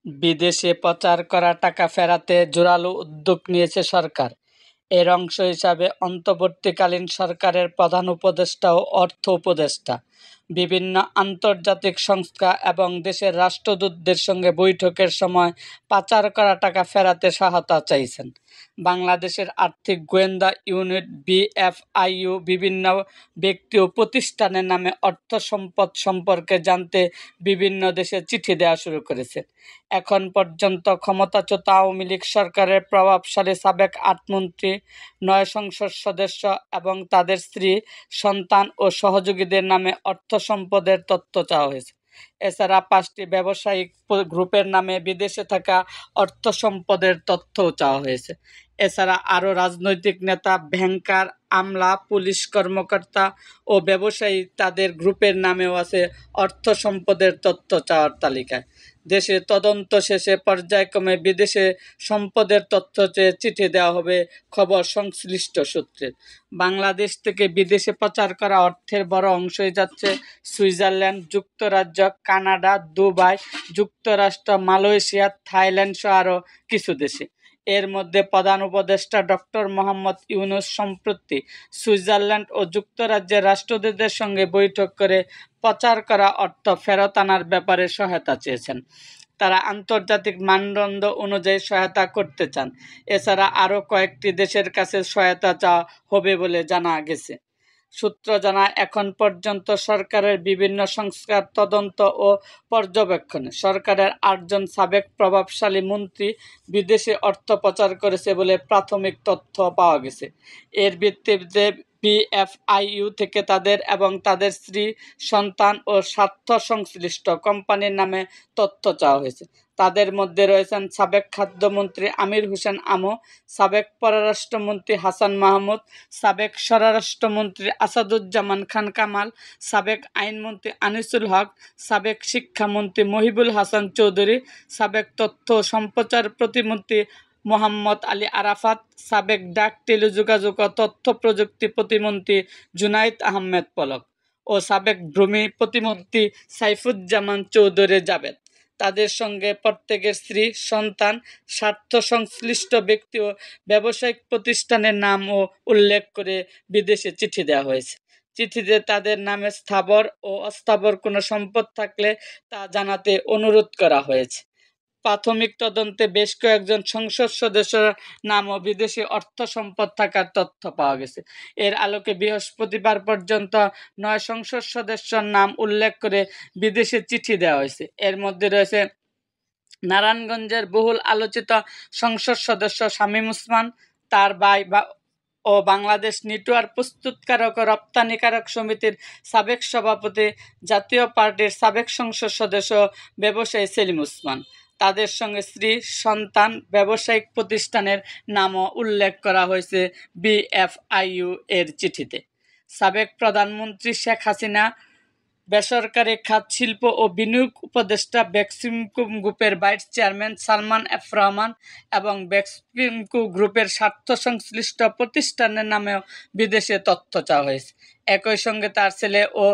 বিদেশে পাচার করা টাকা ফেরাতে জোরালো উদ্যোগ নিয়েছে সরকার। এর অংশ হিসাবে অন্তর্বর্তীকালীন সরকারের প্রধান উপদেষ্টা ও অর্থ উপদেষ্টা বিভিন্ন আন্তর্জাতিক সংস্থা এবং দেশের রাষ্ট্রদূতদের সঙ্গে বৈঠকের সময় পাচার করা টাকা ফেরাতে সহায়তা চাইছেন। বাংলাদেশের আর্থিক গোয়েন্দা ইউনিট বিএফআইইউ বিভিন্ন ব্যক্তি ও প্রতিষ্ঠানের নামে অর্থ সম্পদ সম্পর্কে জানতে বিভিন্ন দেশে চিঠি দেওয়া শুরু করেছে। এখন পর্যন্ত ক্ষমতাচ্যুত আওয়ামী লীগ সরকারের প্রভাবশালী সাবেক ৮ মন্ত্রী, ৯ সংসদ সদস্য এবং তাদের স্ত্রী, সন্তান ও সহযোগীদের নামে অর্থ সম্পদের তথ্য চাওয়া হয়েছে। এছাড়া ৫টি ব্যবসায়িক গ্রুপের নামে বিদেশে থাকা অর্থ সম্পদের তথ্যও চাওয়া হয়েছে। এছাড়া আরও রাজনৈতিক নেতা, ব্যাংকার, আমলা, পুলিশ কর্মকর্তা ও ব্যবসায়ী তাদের গ্রুপের নামেও আছে অর্থ সম্পদের তথ্য চাওয়ার তালিকায়। দেশে তদন্ত শেষে পর্যায়ক্রমে বিদেশে সম্পদের তথ্য চেয়ে চিঠি দেওয়া হবে, খবর সংশ্লিষ্ট সূত্রের। বাংলাদেশ থেকে বিদেশে পাচার করা অর্থের বড় অংশই যাচ্ছে সুইজারল্যান্ড, যুক্তরাজ্য, কানাডা, দুবাই, যুক্তরাষ্ট্র, মালয়েশিয়া, থাইল্যান্ড সহ আরও কিছু দেশে। এর মধ্যে প্রধান উপদেষ্টা ডক্টর মোহাম্মদ ইউনূস সম্প্রতি সুইজারল্যান্ড ও যুক্তরাজ্যের রাষ্ট্রদূতদের সঙ্গে বৈঠক করে পাচার করা অর্থ ফেরত আনার ব্যাপারে সহায়তা চেয়েছেন। তারা আন্তর্জাতিক মানদণ্ড অনুযায়ী সহায়তা করতে চান। এছাড়া আরও কয়েকটি দেশের কাছে সহায়তা চাওয়া হবে বলে জানা গেছে। সূত্র জানায়, এখন পর্যন্ত সরকারের বিভিন্ন সংস্কার, তদন্ত ও পর্যবেক্ষণে সরকারের ৮ জন সাবেক প্রভাবশালী মন্ত্রী বিদেশে অর্থ পাচার করেছে বলে প্রাথমিক তথ্য পাওয়া গেছে। এর ভিত্তিতে বিএফআইইউ থেকে তাদের এবং তাদের স্ত্রী, সন্তান ও স্বার্থ সংশ্লিষ্ট কোম্পানির নামে তথ্য চাওয়া হয়েছে। তাদের মধ্যে রয়েছেন সাবেক খাদ্যমন্ত্রী আমির হোসেন আমু, সাবেক পররাষ্ট্রমন্ত্রী হাসান মাহমুদ, সাবেক স্বরাষ্ট্রমন্ত্রী আসাদুজ্জামান খান কামাল, সাবেক আইনমন্ত্রী আনিসুল হক, সাবেক শিক্ষামন্ত্রী মহিবুল হাসান চৌধুরী, সাবেক তথ্য ও সম্প্রচার প্রতিমন্ত্রী মোহাম্মদ আলী আরাফাত, সাবেক ডাক, টেলিযোগাযোগ ও তথ্য প্রযুক্তি প্রতিমন্ত্রী জুনাইদ আহমেদ পলক ও সাবেক ভূমি প্রতিমন্ত্রী সাইফুজ্জামান চৌধুরী জাবেদ। তাদের সঙ্গে প্রত্যেকের স্ত্রী, সন্তান, স্বার্থ সংশ্লিষ্ট ব্যক্তি ও ব্যবসায়িক প্রতিষ্ঠানের নামও উল্লেখ করে বিদেশে চিঠি দেওয়া হয়েছে। চিঠিতে তাদের নামে স্থাবর ও অস্থাবর কোনো সম্পদ থাকলে তা জানাতে অনুরোধ করা হয়েছে। প্রাথমিক তদন্তে বেশ কয়েকজন সংসদ সদস্যের নামও বিদেশি অর্থ সম্পদ থাকার তথ্য পাওয়া গেছে। এর আলোকে বৃহস্পতিবার পর্যন্ত ৯ সংসদ সদস্যের নাম উল্লেখ করে বিদেশে চিঠি দেওয়া হয়েছে। এর মধ্যে রয়েছে নারায়ণগঞ্জের বহুল আলোচিত সংসদ সদস্য শামীম ওসমান, তার ভাই ও বাংলাদেশ নেটওয়ার্ক প্রস্তুতকারক ও রপ্তানিকারক সমিতির সাবেক সভাপতি, জাতীয় পার্টির সাবেক সংসদ সদস্য ব্যবসায়ী সেলিম ওসমান। তাদের সঙ্গে স্ত্রী, সন্তান, ব্যবসায়িক প্রতিষ্ঠানের নামও উল্লেখ করা হয়েছে বিএফআইইউ এর চিঠিতে। সাবেক প্রধানমন্ত্রী শেখ হাসিনা, বেসরকারি খাত, শিল্প ও বিনিয়োগ উপদেষ্টা বেক্সিমকো গ্রুপের vice chairman Salman F Rahman এবং বেক্সিমকো গ্রুপের স্বার্থ সংশ্লিষ্ট প্রতিষ্ঠানের নামেও বিদেশে তথ্য চাওয়া হয়েছে। একই সঙ্গে তার ছেলে ও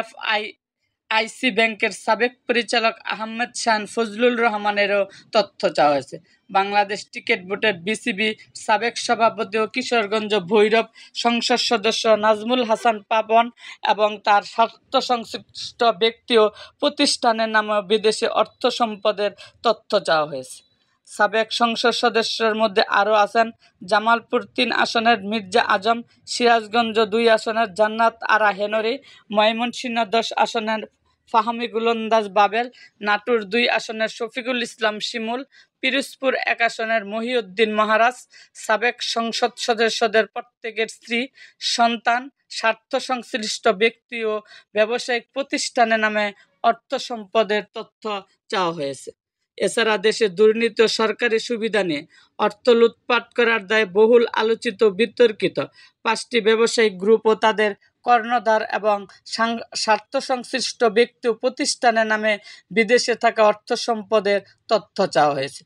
এফআইআইসি ব্যাংকের সাবেক পরিচালক আহমেদ শাহান ফজলুর রহমানেরও তথ্য চাওয়া হয়েছে। বাংলাদেশ ক্রিকেট বোর্ডের বিসিবি সাবেক সভাপতি ও কিশোরগঞ্জ ভৈরব সংসদ সদস্য নাজমুল হাসান পাপন এবং তার স্বার্থ সংশ্লিষ্ট ব্যক্তি ও প্রতিষ্ঠানের নামেও বিদেশি অর্থ সম্পদের তথ্য চাওয়া হয়েছে। সাবেক সংসদ সদস্যের মধ্যে আরও আছেন জামালপুর ৩ আসনের মির্জা আজম, সিরাজগঞ্জ ২ আসনের জান্নাত আরা হেনরি, ময়মনসিংহ ১০ আসনের ফাহমি গোলন্দাজ বাবেল, নাটোর ২ আসনের শফিকুল ইসলাম শিমুল, পিরোজপুর ১ আসনের মহিউদ্দিন মহারাজ। সাবেক সংসদ সদস্যদের প্রত্যেকের স্ত্রী, সন্তান, স্বার্থ সংশ্লিষ্ট ব্যক্তি ও ব্যবসায়িক প্রতিষ্ঠানের নামে অর্থ সম্পদের তথ্য চাওয়া হয়েছে। এছাড়া দেশে দুর্নীতি ও সরকারি সুবিধা নিয়ে অর্থ লুটপাট করার দায়ে বহুল আলোচিত বিতর্কিত ৫টি ব্যবসায়িক গ্রুপ ও তাদের কর্ণধার এবং স্বার্থ সংশ্লিষ্ট ব্যক্তি ও প্রতিষ্ঠানের নামে বিদেশে থাকা অর্থ সম্পদের তথ্য চাওয়া হয়েছে।